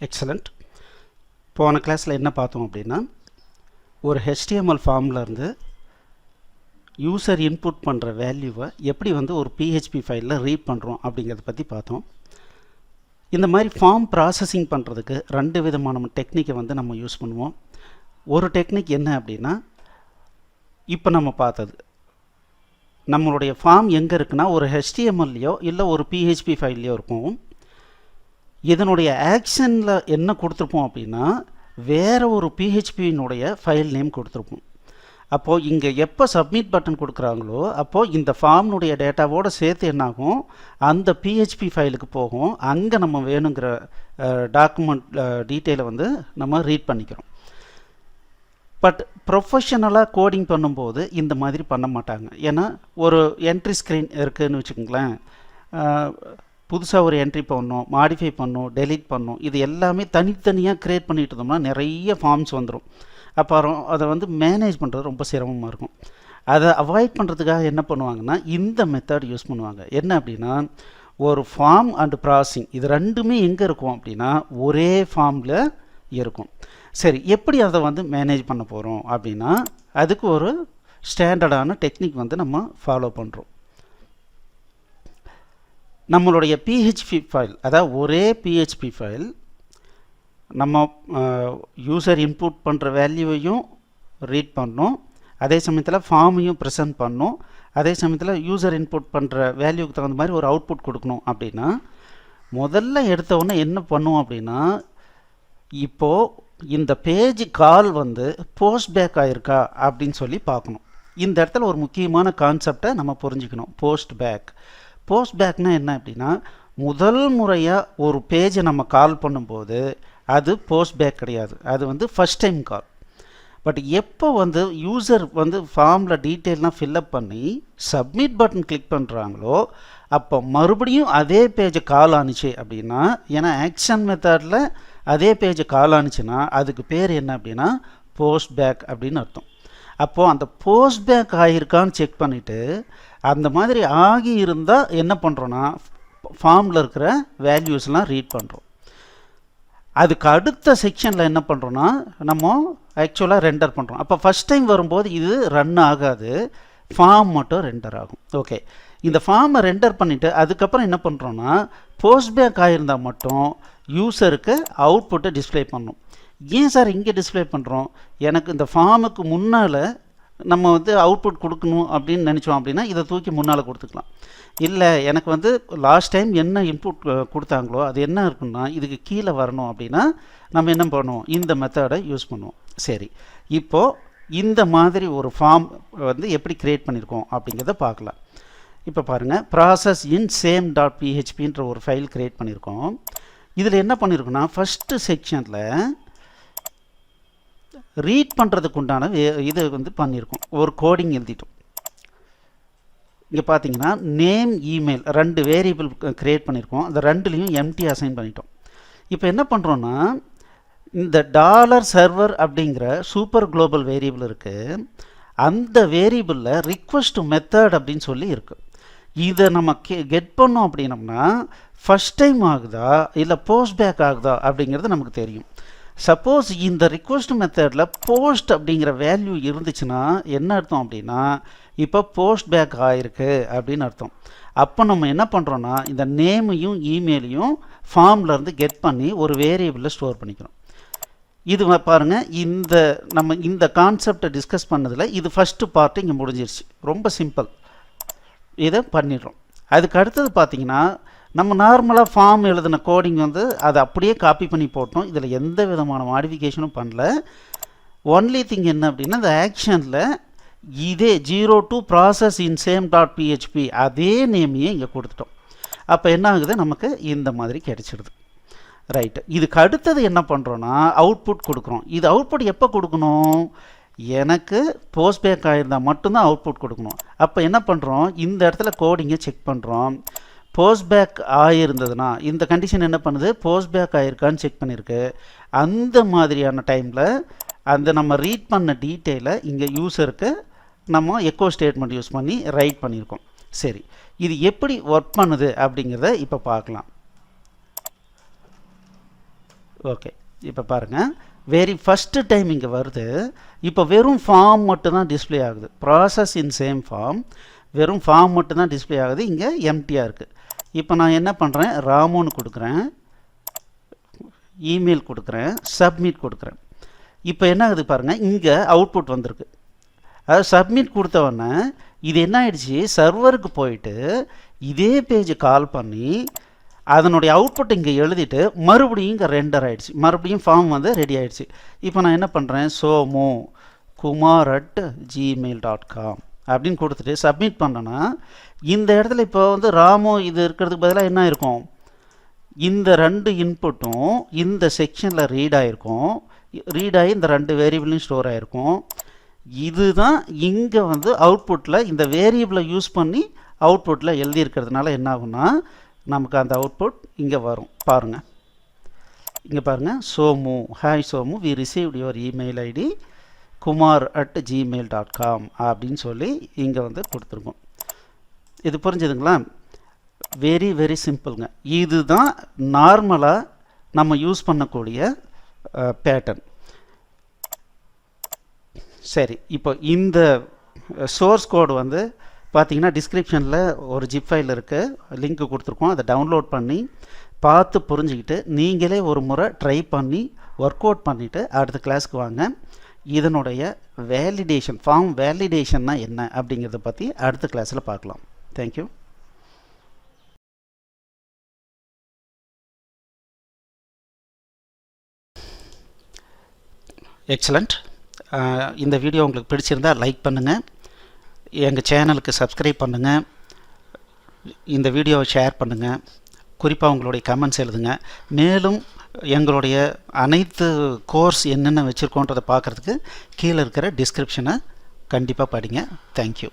Excellent. போன கிளாஸில் என்ன பார்த்தோம் அப்படின்னா, ஒரு HTML ஃபார்ம்லேருந்து யூசர் இன்புட் பண்ணுற வேல்யூவை எப்படி ஒரு PHP ஃபைலில் ரீட் பண்ணுறோம் அப்படிங்கிறத பற்றி பார்த்தோம். இந்த மாதிரி ஃபார்ம் ப்ராசஸிங் பண்ணுறதுக்கு ரெண்டு விதமான டெக்னிக்கை நம்ம யூஸ் பண்ணுவோம். ஒரு டெக்னிக் என்ன அப்படின்னா, இப்போ நம்ம பார்த்தது நம்மளுடைய ஃபார்ம் எங்கே இருக்குன்னா ஒரு HTMLலையோ இல்லை ஒரு PHP ஃபைல்லையோ இருக்கும். இதனுடைய ஆக்ஷனில் என்ன கொடுத்துருப்போம் அப்படின்னா வேறு ஒரு PHPனுடைய ஃபைல் நேம் கொடுத்துருப்போம். அப்போது இங்கே எப்போ சப்மிட் பட்டன் கொடுக்குறாங்களோ அப்போது இந்த ஃபார்ம்னுடைய டேட்டாவோடு சேர்த்து என்னாகும், அந்த PHP ஃபைலுக்கு போகும். அங்கே நம்ம வேணுங்கிற டாக்குமெண்ட் டீட்டெயிலை நம்ம ரீட் பண்ணிக்கிறோம். பட் ப்ரொஃபஷனலாக கோடிங் பண்ணும்போது இந்த மாதிரி பண்ண மாட்டாங்க. ஏன்னா ஒரு என்ட்ரி ஸ்க்ரீன் இருக்குதுன்னு வச்சுக்கோங்களேன், புதுசாக ஒரு என்ட்ரி பண்ணணும், மாடிஃபை பண்ணணும், டெலீட் பண்ணணும், இது எல்லாமே தனித்தனியாக க்ரியேட் பண்ணிட்டு இருந்தோம்னா நிறைய ஃபார்ம்ஸ் வந்துடும். அப்புறம் அதை மேனேஜ் பண்ணுறது ரொம்ப சிரமமாக இருக்கும். அதை அவாய்ட் பண்ணுறதுக்காக என்ன பண்ணுவாங்கன்னா இந்த மெத்தட் யூஸ் பண்ணுவாங்க. என்ன அப்படின்னா, ஒரு ஃபார்ம் அண்ட் ப்ராசஸிங் இது ரெண்டுமே எங்கே இருக்கும் அப்படின்னா ஒரே ஃபார்மில் இருக்கும். சரி, எப்படி அதை மேனேஜ் பண்ண போகிறோம் அப்படின்னா அதுக்கு ஒரு ஸ்டாண்டர்டான டெக்னிக் நம்ம ஃபாலோ பண்ணுறோம். நம்மளுடைய PHP ஃபைல், அதாவது ஒரே PHP ஃபைல் நம்ம யூசர் இன்புட் பண்ணுற வேல்யூவையும் ரீட் பண்ணோம், அதே சமயத்தில் ஃபார்மையும் ப்ரெசென்ட் பண்ணோம், அதே சமயத்தில் யூசர் இன்புட் பண்ணுற வேல்யூக்கு தகுந்த மாதிரி ஒரு அவுட்புட் கொடுக்கணும். அப்படின்னா முதல்ல எடுத்தவுடனே என்ன பண்ணுவோம் அப்படின்னா, இப்போது இந்த பேஜ் கால் போஸ்ட்பேக் ஆகிருக்கா அப்படின்னு சொல்லி பார்க்கணும். இந்த இடத்துல ஒரு முக்கியமான கான்செப்டை நம்ம புரிஞ்சுக்கணும். போஸ்ட்பேக்னா என்ன அப்படின்னா, முதல் முறையாக ஒரு பேஜை நம்ம கால் பண்ணும்போது அது போஸ்ட்பேக் கிடையாது, அது ஃபஸ்ட் டைம் கால். பட் எப்போ யூசர் ஃபார்மில் டீட்டெயிலாம் ஃபில்லப் பண்ணி சப்மிட் பட்டன் கிளிக் பண்ணுறாங்களோ அப்போ மறுபடியும் அதே பேஜை கால் ஆனிச்சு அப்படின்னா, ஏன்னா ஆக்ஷன் மெத்தடில் அதே பேஜை கால் ஆனிச்சுன்னா அதுக்கு பேர் என்ன அப்படின்னா போஸ்ட்பேக் அப்படின்னு அர்த்தம். அப்போது அந்த போஸ்ட்பேக் ஆகியிருக்கான்னு செக் பண்ணிவிட்டு அந்த மாதிரி ஆகி இருந்தால் என்ன பண்ணுறோன்னா ஃபார்மில் இருக்கிற வேல்யூஸ்லாம் ரீட் பண்ணுறோம். அதுக்கு அடுத்த செக்ஷனில் என்ன பண்ணுறோன்னா நம்ம ஆக்சுவலாக ரெண்டர் பண்ணுறோம். அப்போ ஃபஸ்ட் டைம் வரும்போது இது ரன் ஆகாது, ஃபார்ம் மட்டும் ரெண்டர் ஆகும். ஓகே, இந்த ஃபார்மை ரெண்டர் பண்ணிவிட்டு அதுக்கப்புறம் என்ன பண்ணுறோன்னா போஸ்ட்பேக் ஆகியிருந்தால் மட்டும் யூசருக்கு அவுட்புட்டை டிஸ்பிளே பண்ணணும். ஏன் சார் இங்கே டிஸ்பிளே பண்ணுறோம், எனக்கு இந்த ஃபார்முக்கு முன்னால் நம்ம அவுட்புட் கொடுக்கணும் அப்படின்னு நினச்சோம் அப்படின்னா இதை தூக்கி முன்னால் கொடுத்துக்கலாம். இல்லை எனக்கு லாஸ்ட் டைம் என்ன இன்புட் கொடுத்தாங்களோ அது என்ன இருக்குன்னா இதுக்கு கீழே வரணும் அப்படின்னா நம்ம என்ன பண்ணுவோம், இந்த மெத்தடை யூஸ் பண்ணுவோம். சரி, இப்போது இந்த மாதிரி ஒரு ஃபார்ம் எப்படி க்ரியேட் பண்ணியிருக்கோம் அப்படிங்கிறத பார்க்கலாம். இப்போ பாருங்கள், ப்ராசஸ் இன் same.phpன்ற ஒரு ஃபைல் க்ரியேட் பண்ணியிருக்கோம். இதில் என்ன பண்ணியிருக்கோன்னா ஃபஸ்ட்டு செக்ஷனில் ரீட் பண்ணுறதுக்கு உண்டான இது பண்ணியிருக்கோம், ஒரு கோடிங் எழுதிட்டோம். இங்கே பார்த்தீங்கன்னா நேம், இமெயில் ரெண்டு வேரியபிள் க்ரியேட் பண்ணியிருக்கோம். அந்த ரெண்டுலேயும் எம்டி அசைன் பண்ணிட்டோம். இப்போ என்ன பண்ணுறோன்னா இந்த $server அப்படிங்கிற சூப்பர் குளோபல் வேரியபிள் இருக்குது, அந்த வேரியபிளில் ரிக்வெஸ்ட் மெத்தட் அப்படின்னு சொல்லி இருக்குது. இதை நம்ம கெட் பண்ணோம் அப்படின்னம்னா ஃபஸ்ட் டைம் ஆகுதா இல்லை போஸ்ட்பேக் ஆகுதா அப்படிங்கிறது நமக்கு தெரியும். சப்போஸ் இந்த ரிக்வெஸ்ட் மெத்தடில் போஸ்ட் அப்படிங்கிற வேல்யூ இருந்துச்சுன்னா என்ன அர்த்தம் அப்படின்னா இப்போ போஸ்ட்பேக் ஆகிருக்கு அப்படின்னு அர்த்தம். அப்போ நம்ம என்ன பண்ணுறோன்னா இந்த நேமையும் இமெயிலையும் ஃபார்ம்லேருந்து கெட் பண்ணி ஒரு வேரியபிளில் ஸ்டோர் பண்ணிக்கிறோம். இது பாருங்கள், நம்ம இந்த கான்செப்டை டிஸ்கஸ் பண்ணதில் இது ஃபஸ்ட்டு பார்ட்டு இங்கே முடிஞ்சிருச்சு. ரொம்ப சிம்பிள், இதை பண்ணிடுறோம். அதுக்கு அடுத்தது பார்த்திங்கன்னா நம்ம நார்மலாக ஃபார்ம் எழுதின கோடிங் அதை அப்படியே காப்பி பண்ணி போட்டோம். இதில் எந்த விதமான மாடிஃபிகேஷனும் பண்ணல. ஒன்லி திங் என்ன அப்படின்னா இந்த ஆக்ஷனில் இதே 02 ப்ராசஸ் இன் same.php அதே நேமையே இங்கே கொடுத்துட்டோம். அப்போ என்ன ஆகுது, நமக்கு இந்த மாதிரி கிடைச்சிடுது. ரைட்டு, இதுக்கு அடுத்தது என்ன பண்ணுறோன்னா அவுட்புட் கொடுக்குறோம். இது அவுட்புட் எப்போ கொடுக்கணும், எனக்கு போஸ்ட்பேக் ஆகிருந்தால் மட்டும்தான் அவுட்புட் கொடுக்கணும். அப்போ என்ன பண்ணுறோம், இந்த இடத்துல கோடிங்கை செக் பண்ணுறோம். போஸ்ட்பேக் ஆகியிருந்ததுன்னா இந்த கண்டிஷன் என்ன பண்ணுது, போஸ்ட்பேக் ஆகிருக்கான்னு செக் பண்ணியிருக்கு. அந்த மாதிரியான டைமில் நம்ம ரீட் பண்ண டீட்டெயிலை இங்கே யூசருக்கு நம்ம எக்கோ ஸ்டேட்மெண்ட் யூஸ் பண்ணி ரைட் பண்ணியிருக்கோம். சரி, இது எப்படி ஒர்க் பண்ணுது அப்படிங்கிறத இப்போ பார்க்கலாம். ஓகே, இப்போ பாருங்கள் வெரி ஃபஸ்ட்டு டைம் இங்கே வருது. இப்போ வெறும் ஃபார்ம் மட்டும்தான் டிஸ்பிளே ஆகுது. ப்ராசஸ் இன் சேம் ஃபார்ம், வெறும் ஃபார்ம் மட்டும்தான் டிஸ்பிளே ஆகுது. இங்கே எம்டியாக இருக்குது. இப்போ நான் என்ன பண்ணுறேன், ராமுன்னு கொடுக்குறேன், இமெயில் கொடுக்குறேன், சப்மிட் கொடுக்குறேன். இப்போ என்ன ஆகுது பாருங்கள், இங்கே அவுட்புட் வந்திருக்கு. அதாவது சப்மிட் கொடுத்தவொடனே இது என்ன ஆயிடுச்சு, சர்வருக்கு போயிட்டு இதே பேஜை கால் பண்ணி அதனுடைய அவுட்புட் இங்கே எழுதிட்டு மறுபடியும் இங்கே ரெண்டர் ஆகிடுச்சு. மறுபடியும் ஃபார்ம் வந்து ரெடி ஆகிடுச்சு. இப்போ நான் என்ன பண்ணுறேன், சோமு kumar@gmail.com அப்படின்னு கொடுத்துட்டு சப்மிட் பண்ணேன்னா இந்த இடத்துல இப்போ வந்து ராமு இது இருக்கிறதுக்கு பதிலாக என்ன இருக்கும், இந்த ரெண்டு இன்புட்டும் இந்த செக்ஷனில் ரீட் ஆகிருக்கும். ரீட் ஆகி இந்த ரெண்டு வேரியபிளையும் ஸ்டோர் ஆகிருக்கும். இதுதான் இங்கே வந்து அவுட்புட்டில் இந்த வேரியபிளை யூஸ் பண்ணி அவுட்புட்டில் எழுதியிருக்கிறதுனால என்ன ஆகும்னா நமக்கு அந்த அவுட்புட் இங்கே வரும். பாருங்கள், இங்கே பாருங்கள், Somu, hi Somu, we received your email ID kumar@gmail.com அப்படின்னு சொல்லி இங்கே வந்து கொடுத்துருக்கோம். இது புரிஞ்சுதுங்களா? வெரி வெரி சிம்பிளுங்க. இதுதான் நார்மலாக நம்ம யூஸ் பண்ணக்கூடிய பேட்டர்ன். சரி, இப்போ இந்த சோர்ஸ் கோடு வந்து பார்த்தீங்கன்னா டிஸ்கிரிப்ஷனில் ஒரு ஜிப் ஃபைல் இருக்குது, லிங்க் கொடுத்துருக்கோம். அதை டவுன்லோட் பண்ணி பார்த்து புரிஞ்சுக்கிட்டு நீங்களே ஒரு முறை ட்ரை பண்ணி ஒர்க் அவுட் பண்ணிவிட்டு அடுத்த கிளாஸ்க்கு வாங்க. இதனுடைய வேலிடேஷன், ஃபார்ம் வேலிடேஷன்னா என்ன அப்படிங்கிறத பற்றி அடுத்த கிளாஸில் பார்க்கலாம். தேங்க்யூ. எக்ஸலண்ட். இந்த வீடியோ உங்களுக்கு பிடிச்சிருந்தால் லைக் பண்ணுங்கள், எங்கள் சேனலுக்கு சப்ஸ்கிரைப் பண்ணுங்கள், இந்த வீடியோவை ஷேர் பண்ணுங்கள், குறிப்பாக உங்களுடைய கமெண்ட்ஸ் எழுதுங்க. மேலும் எங்களுடைய அனைத்து கோர்ஸ் என்னென்ன வச்சுருக்கோன்றதை பார்க்குறதுக்கு கீழே இருக்கிற டிஸ்கிரிப்ஷனை கண்டிப்பாக படிங்க. தேங்க்யூ.